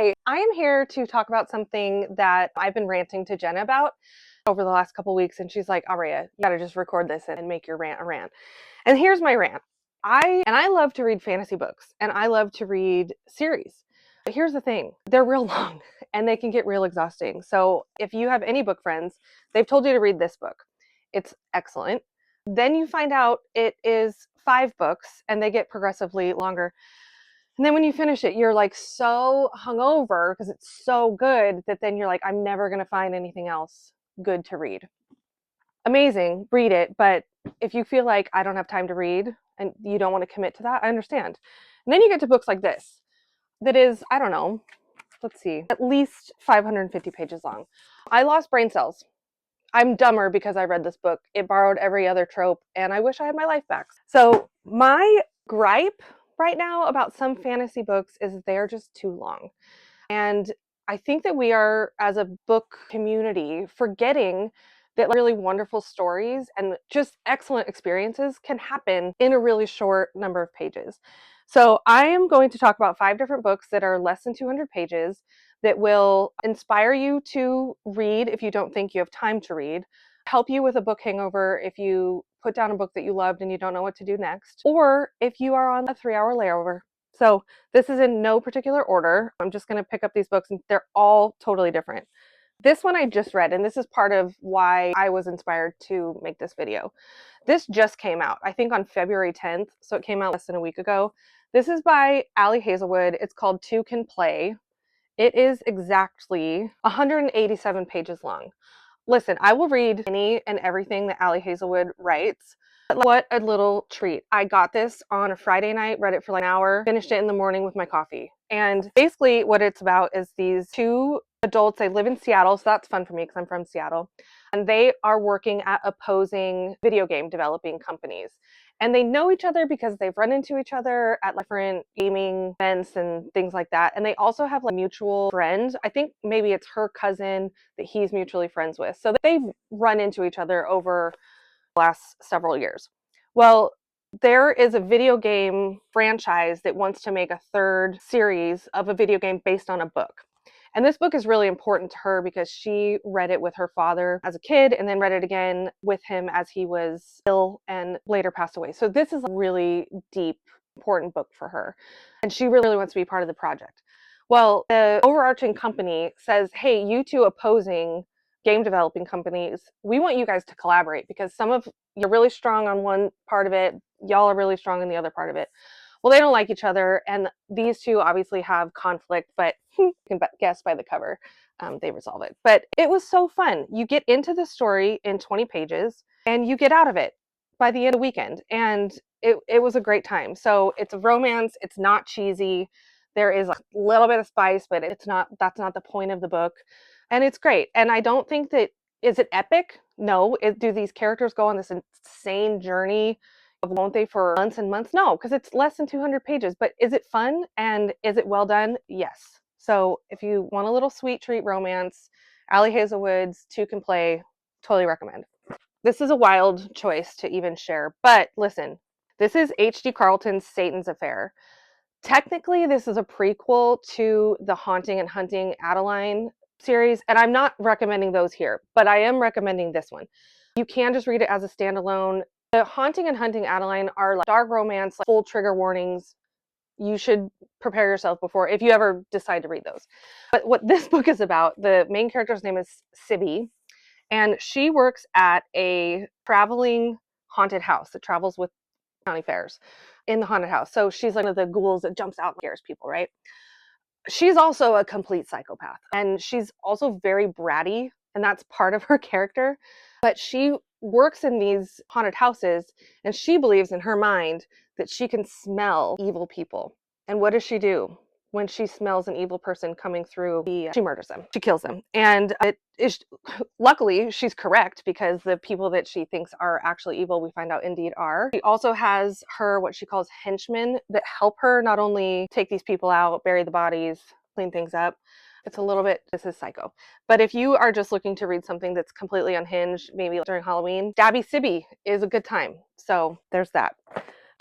Hi, I am here to talk about something that I've been ranting to Jenna about over the last couple weeks, and she's like, Aubrea, you gotta just record this and make your rant a rant. And here's my rant. I love to read fantasy books, and I love to read series. But here's the thing, they're real long and they can get real exhausting. So if you have any book friends, they've told you to read this book. It's excellent. Then you find out it is 5 books and they get progressively longer. And then when you finish it, you're like so hungover because it's so good that then you're like, I'm never going to find anything else good to read. Amazing, read it. But if you feel like I don't have time to read and you don't want to commit to that, I understand. And then you get to books like this that is, I don't know, let's see, at least 550 pages long. I lost brain cells. I'm dumber because I read this book. It borrowed every other trope and I wish I had my life back. So my gripe right now about some fantasy books is they're just too long. And I think that we are, as a book community, forgetting that really wonderful stories and just excellent experiences can happen in a really short number of pages. So I am going to talk about 5 different books that are less than 200 pages that will inspire you to read if you don't think you have time to read, help you with a book hangover if you put down a book that you loved and you don't know what to do next, or if you are on a 3-hour layover. So this is in no particular order. I'm just going to pick up these books and they're all totally different. This one I just read, and this is part of why I was inspired to make this video. This just came out, I think on February 10th, so it came out less than a week ago. This is by Ali Hazelwood. It's called Two Can Play. It is exactly 187 pages long. Listen, I will read any and everything that Ali Hazelwood writes. But what a little treat. I got this on a Friday night, read it for like an hour, finished it in the morning with my coffee. And basically what it's about is these 2 adults, they live in Seattle, so that's fun for me because I'm from Seattle. And they are working at opposing video game developing companies. And they know each other because they've run into each other at different gaming events and things like that. And they also have like mutual friends. I think maybe it's her cousin that he's mutually friends with. So they've run into each other over the last several years. Well, there is a video game franchise that wants to make a 3rd series of a video game based on a book. And this book is really important to her because she read it with her father as a kid and then read it again with him as he was ill and later passed away. So this is a really deep, important book for her. And she really wants to be part of the project. Well, the overarching company says, hey, you 2 opposing game developing companies, we want you guys to collaborate because you're really strong on one part of it, y'all are really strong in the other part of it. Well, they don't like each other, and these 2 obviously have conflict, but you can guess by the cover, they resolve it. But it was so fun. You get into the story in 20 pages, and you get out of it by the end of the weekend, and it was a great time. So it's a romance, it's not cheesy, there is a little bit of spice, but that's not the point of the book, and it's great. And I don't think that, is it epic? No. Do these characters go on this insane journey? Won't they for months and months? No, because it's less than 200 pages. But is it fun and is it well done? Yes. So if you want a little sweet treat romance, Ali Hazelwood's Two Can Play, totally recommend. This is a wild choice to even share, but listen, this is H.D. Carlton's Satan's Affair. Technically, this is a prequel to the Haunting and Hunting Adeline series, and I'm not recommending those here, but I am recommending this one. You can just read it as a standalone. The Haunting and Hunting Adeline are like dark romance, like full trigger warnings. You should prepare yourself before, if you ever decide to read those. But what this book is about, the main character's name is Sibby, and she works at a traveling haunted house that travels with county fairs in the haunted house. So she's like one of the ghouls that jumps out and scares people, right? She's also a complete psychopath, and she's also very bratty, and that's part of her character. But she works in these haunted houses, and she believes in her mind that she can smell evil people. And what does she do when she smells an evil person coming through? She murders them. She kills them. And it is, luckily, she's correct, because the people that she thinks are actually evil, we find out indeed are. She also has what she calls henchmen that help her not only take these people out, bury the bodies, clean things up. It's a little bit, this is psycho. But if you are just looking to read something that's completely unhinged, maybe during Halloween, Stabby Sibby is a good time. So there's that.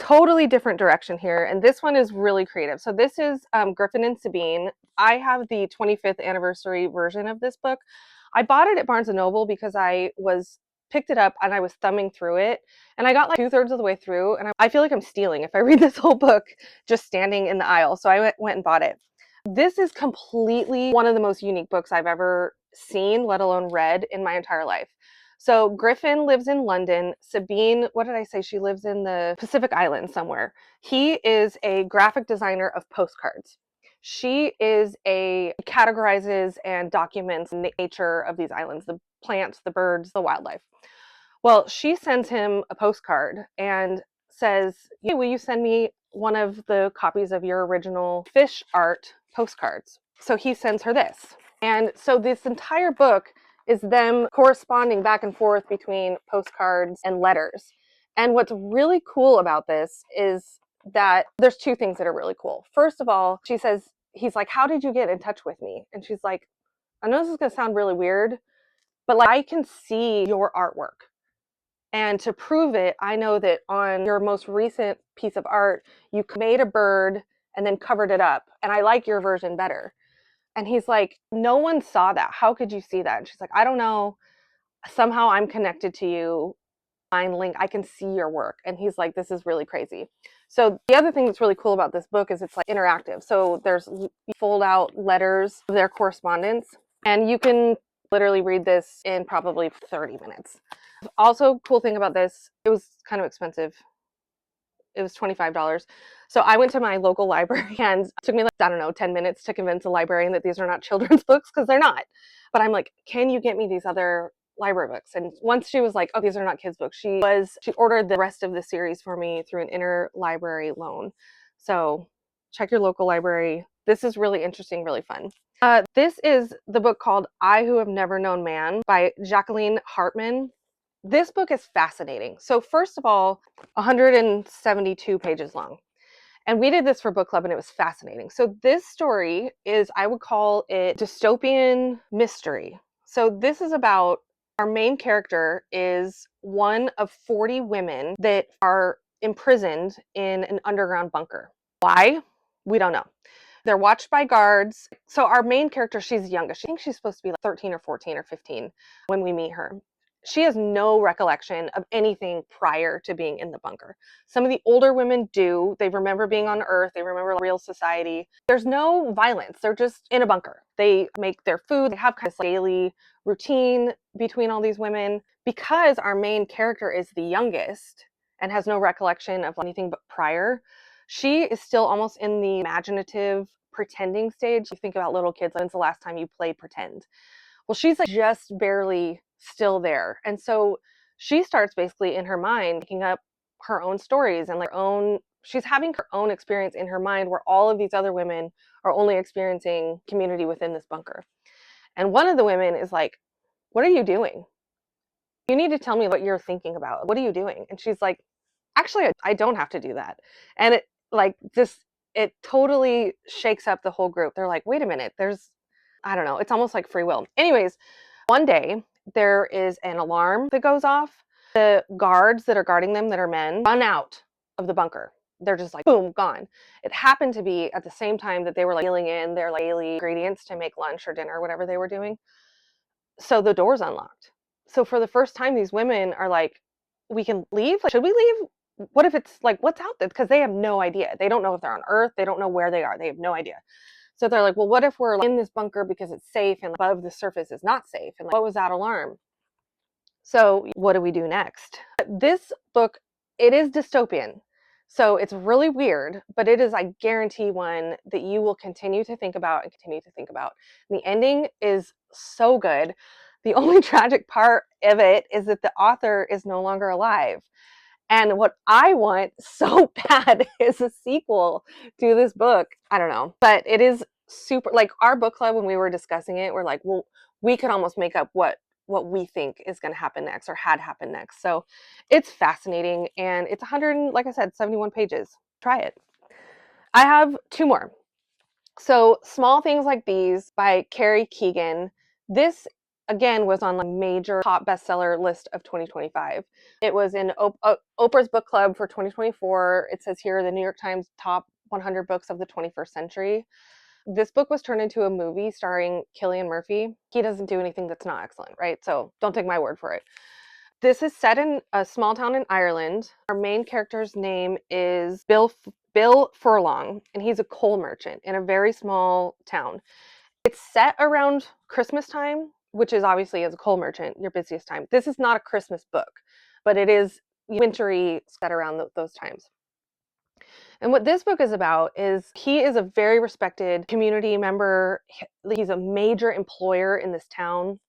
totally different direction here, and this one is really creative. So this is Griffin and Sabine. I have the 25th anniversary version of this book. I bought it at Barnes and Noble because picked it up and I was thumbing through it, and I got like 2/3 of the way through, and I feel like I'm stealing if I read this whole book just standing in the aisle. So I went and bought it. This is completely one of the most unique books I've ever seen, let alone read, in my entire life. So Griffin lives in London. Sabine, what did I say? She lives in the Pacific Islands somewhere. He is a graphic designer of postcards. She categorizes and documents the nature of these islands, the plants, the birds, the wildlife. Well, she sends him a postcard and says, "Hey, will you send me one of the copies of your original fish art postcards?" So he sends her this. And so this entire book is them corresponding back and forth between postcards and letters. And what's really cool about this is that there's two things that are really cool. First of all, he's like, "How did you get in touch with me?" And she's like, "I know this is going to sound really weird, but like I can see your artwork. And to prove it, I know that on your most recent piece of art, you made a bird and then covered it up. And I like your version better." And he's like, "No one saw that. How could you see that?" And she's like, "I don't know. Somehow I'm connected to you. Mind link. I can see your work." And he's like, "This is really crazy." So the other thing that's really cool about this book is it's like interactive. So there's fold out letters of their correspondence, and you can literally read this in probably 30 minutes. Also, cool thing about this, it was kind of expensive. It was $25. So I went to my local library and it took me like, I don't know, 10 minutes to convince a librarian that these are not children's books, because they're not. But I'm like, "Can you get me these other library books?" And once she was like, "Oh, these are not kids' books," she ordered the rest of the series for me through an interlibrary loan. So check your local library. This is really interesting, really fun. This is the book called I Who Have Never Known Man by Jacqueline Hartman. This book is fascinating. So first of all, 172 pages long. And we did this for book club and it was fascinating. So this story is, I would call it dystopian mystery. So this is about, our main character is one of 40 women that are imprisoned in an underground bunker. Why? We don't know. They're watched by guards. So our main character, she's youngest. I think she's supposed to be like 13 or 14 or 15 when we meet her. She has no recollection of anything prior to being in the bunker. Some of the older women do. They remember being on Earth. They remember real society. There's no violence. They're just in a bunker. They make their food. They have kind of daily routine between all these women. Because our main character is the youngest and has no recollection of anything but prior, she is still almost in the imaginative pretending stage. You think about little kids, when's the last time you played pretend? Well, she's like just barely still there. And so she starts basically in her mind making up her own stories and like she's having her own experience in her mind where all of these other women are only experiencing community within this bunker. And one of the women is like, "What are you doing? You need to tell me what you're thinking about. What are you doing?" And she's like, "Actually, I don't have to do that." And it totally shakes up the whole group. They're like, "Wait a minute, I don't know, it's almost like free will." Anyways, one day there is an alarm that goes off. The guards that are guarding them, that are men, run out of the bunker. They're just like, boom, gone. It happened to be at the same time that they were like dealing in their like daily ingredients to make lunch or dinner, whatever they were doing. So the door's unlocked. So for the first time, these women are like, "We can leave? Like, should we leave? What if it's like, what's out there?" Because they have no idea. They don't know if they're on Earth. They don't know where they are. They have no idea. So they're like, "Well, what if we're in this bunker because it's safe and above the surface is not safe? And like, what was that alarm?" So what do we do next? This book, it is dystopian. So it's really weird, but it is, I guarantee, one that you will continue to think about and continue to think about. The ending is so good. The only tragic part of it is that the author is no longer alive. And what I want so bad is a sequel to this book. I don't know, but it is super, like our book club, when we were discussing it, we're like, well, we could almost make up what we think is going to happen next or had happened next. So it's fascinating, and it's 100, like I said, 71 pages. Try it. I have two more. So Small Things Like These by Carrie Keegan. This again was on like major top bestseller list of 2025. It was in Oprah's book club for 2024. It says here the New York Times top 100 books of the 21st century. This book was turned into a movie starring Cillian Murphy. He doesn't do anything that's not excellent, right? So don't take my word for it. This is set in a small town in Ireland. Our main character's name is Bill Furlong, and he's a coal merchant in a very small town. It's set around Christmas time, which is obviously, as a coal merchant, your busiest time. This is not a Christmas book, but it is wintry, set around those times. And what this book is about is he is a very respected community member. He's a major employer in this town.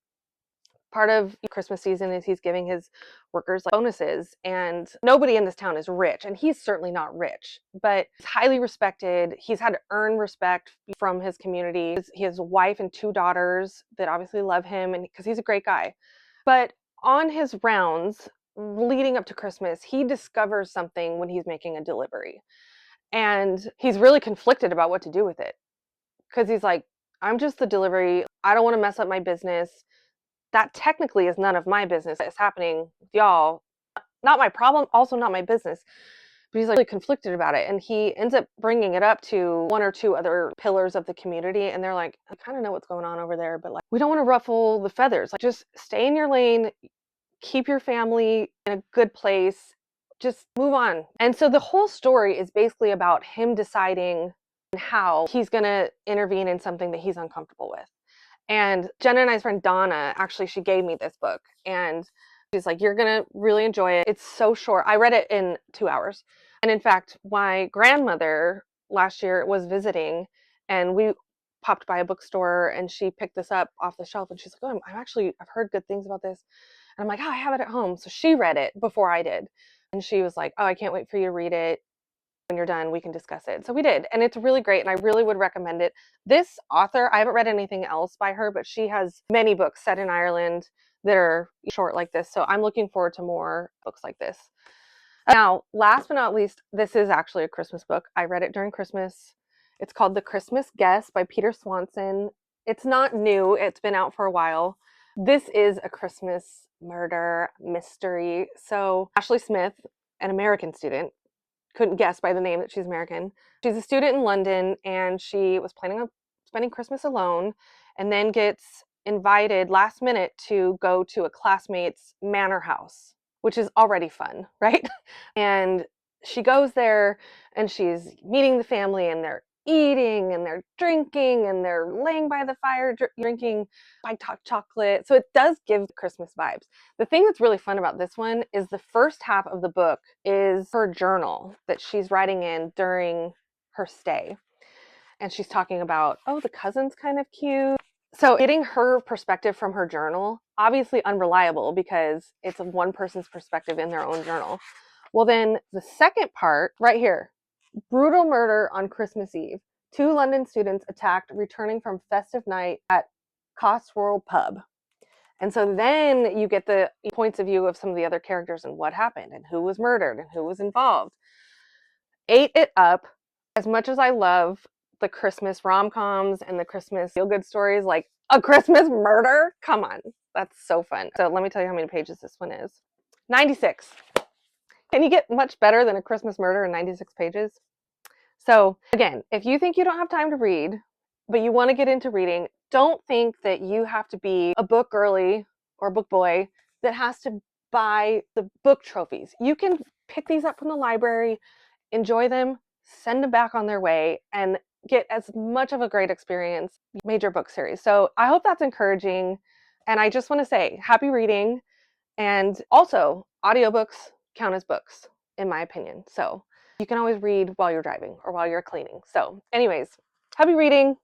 Part of Christmas season is he's giving his workers like bonuses, and nobody in this town is rich, and he's certainly not rich, but he's highly respected. He's had to earn respect from his community. He has a wife and 2 daughters that obviously love him, and because he's a great guy. But on his rounds leading up to Christmas, he discovers something when he's making a delivery, and he's really conflicted about what to do with it, because he's like, I'm just the delivery. I don't want to mess up my business. That technically is none of my business. It's happening with y'all. Not my problem, also not my business. But he's like really conflicted about it. And he ends up bringing it up to 1 or 2 other pillars of the community. And they're like, I kind of know what's going on over there, but like, we don't want to ruffle the feathers. Like, just stay in your lane, keep your family in a good place, just move on. And so the whole story is basically about him deciding how he's going to intervene in something that he's uncomfortable with. And Jenna and I's friend Donna, actually, she gave me this book, and she's like, you're going to really enjoy it. It's so short. I read it in 2 hours. And in fact, my grandmother last year was visiting, and we popped by a bookstore, and she picked this up off the shelf, and she's like, oh, I've heard good things about this. And I'm like, oh, I have it at home. So she read it before I did. And she was like, oh, I can't wait for you to read it. When you're done, we can discuss it. So we did, and it's really great, and I really would recommend it. This author, I haven't read anything else by her, but she has many books set in Ireland that are short like this, so I'm looking forward to more books like this. Now, last but not least, this is actually a Christmas book. I read it during Christmas. It's called The Christmas Guest by Peter Swanson. It's not new. It's been out for a while. This is a Christmas murder mystery. So Ashley Smith, an American student, couldn't guess by the name that she's American. She's a student in London, and she was planning on spending Christmas alone, and then gets invited last minute to go to a classmate's manor house, which is already fun, right? And she goes there, and she's meeting the family, and they're eating, and they're drinking, and they're laying by the fire drinking white hot chocolate. So it does give Christmas vibes. The thing that's really fun about this one is the first half of the book is her journal that she's writing in during her stay. And she's talking about, oh, the cousin's kind of cute. So getting her perspective from her journal, obviously unreliable because it's one person's perspective in their own journal. Well, then the second part right here, brutal murder on Christmas Eve. 2 London students attacked returning from festive night at Cotswold Pub. And so then you get the points of view of some of the other characters and what happened and who was murdered and who was involved. Ate it up. As much as I love the Christmas rom-coms and the Christmas feel-good stories, like a Christmas murder, come on, that's so fun. So let me tell you how many pages this one is. 96. Can you get much better than a Christmas murder in 96 pages? So again, if you think you don't have time to read, but you want to get into reading, don't think that you have to be a book girly or a book boy that has to buy the book trophies. You can pick these up from the library, enjoy them, send them back on their way, and get as much of a great experience. Major book series. So I hope that's encouraging. And I just want to say happy reading. And also, audiobooks count as books, in my opinion. So you can always read while you're driving or while you're cleaning. So anyways, happy reading.